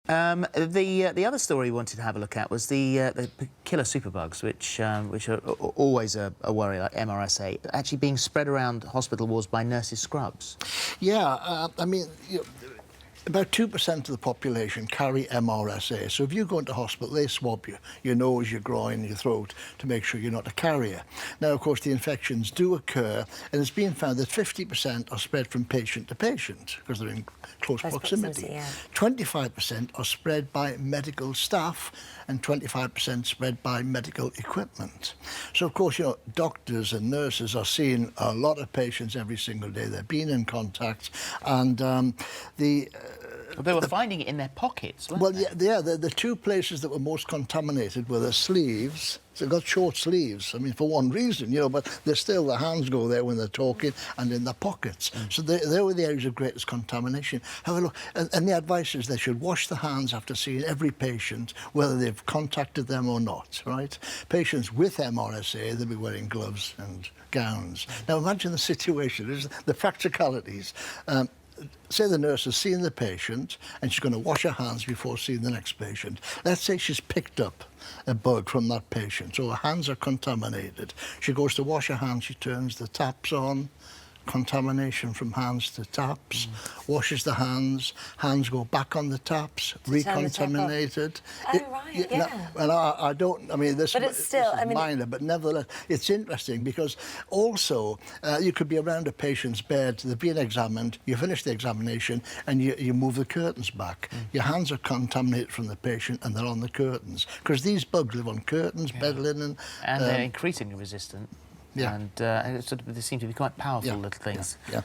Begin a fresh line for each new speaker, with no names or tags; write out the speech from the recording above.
The other story we wanted to have a look at was the killer superbugs, which are always a worry, like MRSA, actually being spread around hospital walls by nurses' scrubs.
Yeah, I mean, about 2% of the population carry MRSA. So if you go into hospital, they swab you, your nose, your groin, your throat, to make sure you're not a carrier. Now, of course, the infections do occur, and it's been found that 50% are spread from patient to patient, because they're in close proximity.
Yeah.
25% are spread by medical staff, and 25% spread by medical equipment. So, of course, doctors and nurses are seeing a lot of patients every single day. They're being in contact, and
Well, they were finding it in their pockets, weren't they?
Well, yeah, the two places that were most contaminated were the sleeves. So they've got short sleeves, I mean, for one reason, but the hands go there when they're talking, and in the pockets. So they were the areas of greatest contamination. However, look, and the advice is they should wash the hands after seeing every patient, whether they've contacted them or not, right? Patients with MRSA, they'll be wearing gloves and gowns. Now, imagine the situation, the practicalities. Say the nurse has seen the patient and she's going to wash her hands before seeing the next patient. Let's say she's picked up a bug from that patient, so her hands are contaminated. She goes to wash her hands, she turns the taps on, contamination from hands to taps, washes the hands go back on the taps, recontaminated.
Oh, right, yeah.
And I don't, I mean, this
but it's still,
is minor, but nevertheless, it's interesting because also you could be around a patient's bed, they've been examined, you finish the examination and you move the curtains back. Your hands are contaminated from the patient and they're on the curtains, because these bugs live on curtains, bed linen.
And they're increasingly resistant.
Yeah.
And they seem to be quite powerful little things.
Yeah.